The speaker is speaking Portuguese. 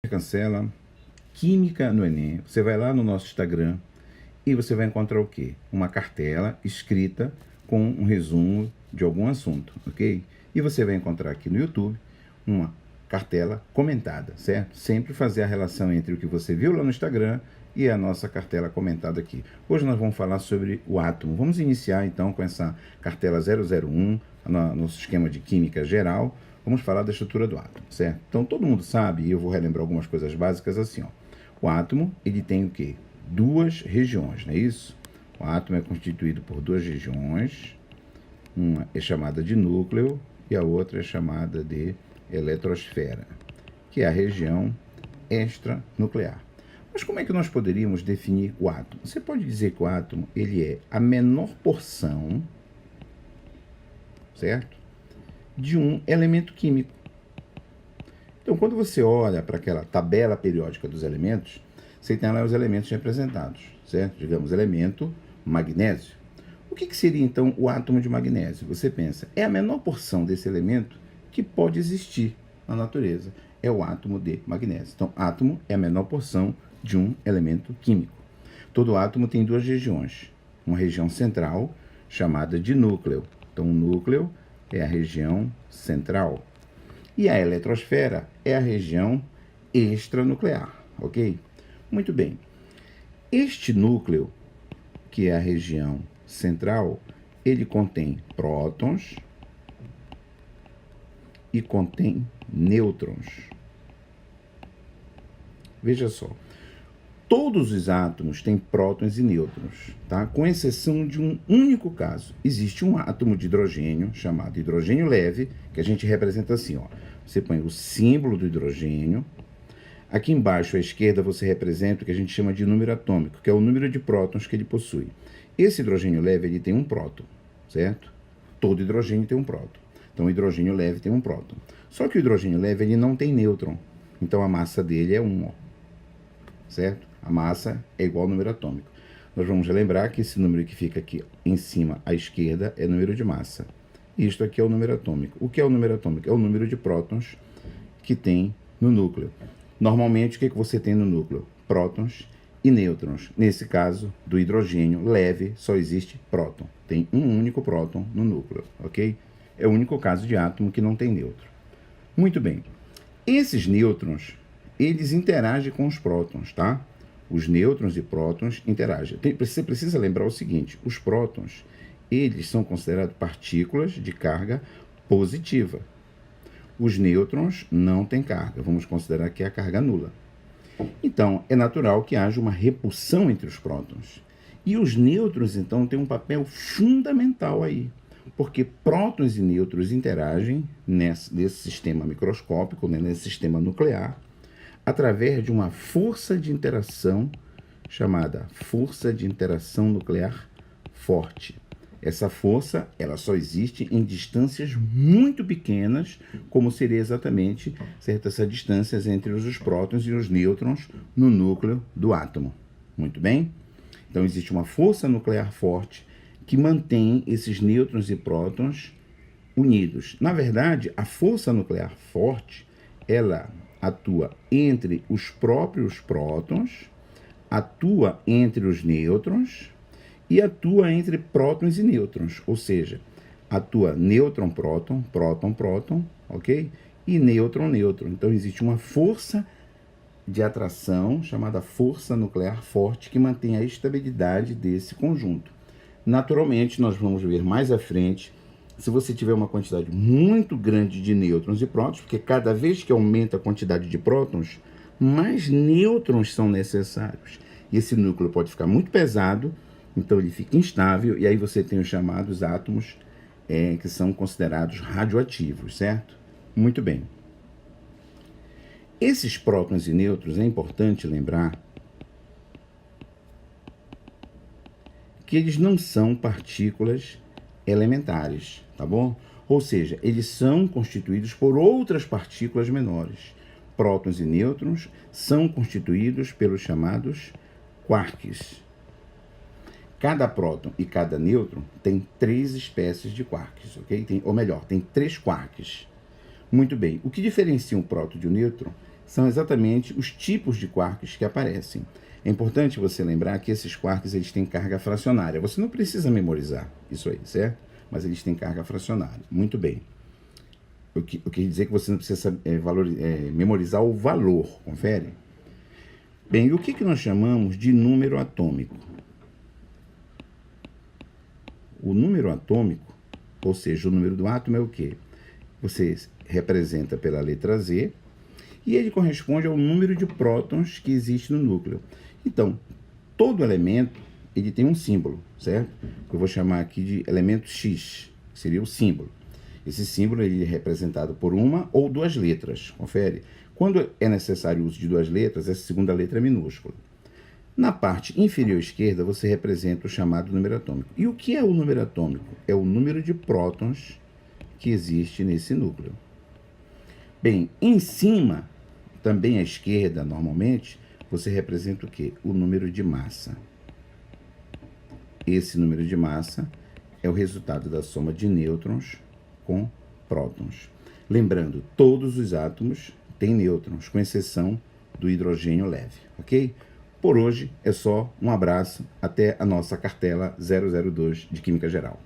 Cancela Química no Enem. Você vai lá no nosso Instagram e você vai encontrar o quê? Uma cartela escrita com um resumo de algum assunto, ok? E você vai encontrar aqui no YouTube uma cartela comentada, certo? Sempre fazer a relação entre o que você viu lá no Instagram e a nossa cartela comentada aqui. Hoje nós vamos falar sobre o átomo. Vamos iniciar então com essa cartela 001, nosso esquema de química geral. Vamos falar da estrutura do átomo, certo? Então todo mundo sabe, e eu vou relembrar algumas coisas básicas assim, ó. O átomo, ele tem o quê? Duas regiões, não é isso? O átomo é constituído por duas regiões, uma é chamada de núcleo e a outra é chamada de eletrosfera, que é a região extranuclear. Mas como é que nós poderíamos definir o átomo? Você pode dizer que o átomo, ele é a menor porção, certo? De um elemento químico. Então, quando você olha para aquela tabela periódica dos elementos, você tem lá os elementos representados, certo? Digamos, elemento magnésio. O que seria, então, o átomo de magnésio? Você pensa, é a menor porção desse elemento que pode existir na natureza. É o átomo de magnésio. Então, átomo é a menor porção de um elemento químico. Todo átomo tem duas regiões. Uma região central, chamada de núcleo. Então, o núcleo é a região central. E a eletrosfera é a região extranuclear, ok? Muito bem. Este núcleo, que é a região central, ele contém prótons e contém nêutrons. Veja só. Todos os átomos têm prótons e nêutrons, tá? Com exceção de um único caso. Existe um átomo de hidrogênio, chamado hidrogênio leve, que a gente representa assim, ó. Você põe o símbolo do hidrogênio. Aqui embaixo, à esquerda, você representa o que a gente chama de número atômico, que é o número de prótons que ele possui. Esse hidrogênio leve, ele tem um próton, certo? Todo hidrogênio tem um próton. Então, o hidrogênio leve tem um próton. Só que o hidrogênio leve, ele não tem nêutron. Então, a massa dele é 1, ó. Certo? A massa é igual ao número atômico. Nós vamos lembrar que esse número que fica aqui em cima à esquerda é número de massa. Isto aqui é o número atômico. O que é o número atômico? É o número de prótons que tem no núcleo. Normalmente, o que você tem no núcleo? Prótons e nêutrons. Nesse caso, do hidrogênio leve, só existe próton. Tem um único próton no núcleo, ok? É o único caso de átomo que não tem nêutron. Muito bem. Esses nêutrons, eles interagem com os prótons, tá? Os nêutrons e prótons interagem. Você precisa lembrar o seguinte, os prótons, eles são considerados partículas de carga positiva. Os nêutrons não têm carga, vamos considerar que é a carga nula. Então, é natural que haja uma repulsão entre os prótons. E os nêutrons, então, têm um papel fundamental aí, porque prótons e nêutrons interagem nesse sistema microscópico, né, nesse sistema nuclear, através de uma força de interação chamada força de interação nuclear forte. Essa força, ela só existe em distâncias muito pequenas, como seria exatamente essa distância entre os prótons e os nêutrons no núcleo do átomo. Muito bem? Então, existe uma força nuclear forte que mantém esses nêutrons e prótons unidos. Na verdade, a força nuclear forte, ela atua entre os próprios prótons, atua entre os nêutrons e atua entre prótons e nêutrons, ou seja, atua nêutron-próton, próton-próton, ok? E nêutron-nêutron. Então, existe uma força de atração chamada força nuclear forte que mantém a estabilidade desse conjunto. Naturalmente, nós vamos ver mais à frente, se você tiver uma quantidade muito grande de nêutrons e prótons, porque cada vez que aumenta a quantidade de prótons, mais nêutrons são necessários. E esse núcleo pode ficar muito pesado, então ele fica instável, e aí você tem os chamados átomos que são considerados radioativos, certo? Muito bem. Esses prótons e nêutrons, é importante lembrar que eles não são partículas elementares, tá bom? Ou seja, eles são constituídos por outras partículas menores. Prótons e nêutrons são constituídos pelos chamados quarks. Cada próton e cada nêutron tem 3 espécies de quarks, ok? Ou melhor, tem 3 quarks. Muito bem. O que diferencia um próton de um nêutron são exatamente os tipos de quarks que aparecem. É importante você lembrar que esses quarks eles têm carga fracionária. Você não precisa memorizar isso aí, certo? Mas eles têm carga fracionária. Muito bem. Eu queria dizer que você não precisa memorizar o valor. Confere? Bem, e o que nós chamamos de número atômico? O número atômico, ou seja, o número do átomo é o quê? Você representa pela letra Z e ele corresponde ao número de prótons que existe no núcleo. Então, todo elemento ele tem um símbolo, certo? Eu vou chamar aqui de elemento X, que seria o símbolo. Esse símbolo ele é representado por uma ou duas letras, confere? Quando é necessário o uso de duas letras, essa segunda letra é minúscula. Na parte inferior esquerda, você representa o chamado número atômico. E o que é o número atômico? É o número de prótons que existe nesse núcleo. Bem, em cima, também à esquerda, normalmente, você representa o quê? O número de massa. Esse número de massa é o resultado da soma de nêutrons com prótons. Lembrando, todos os átomos têm nêutrons, com exceção do hidrogênio leve, ok? Por hoje é só, um abraço, até a nossa cartela 002 de Química Geral.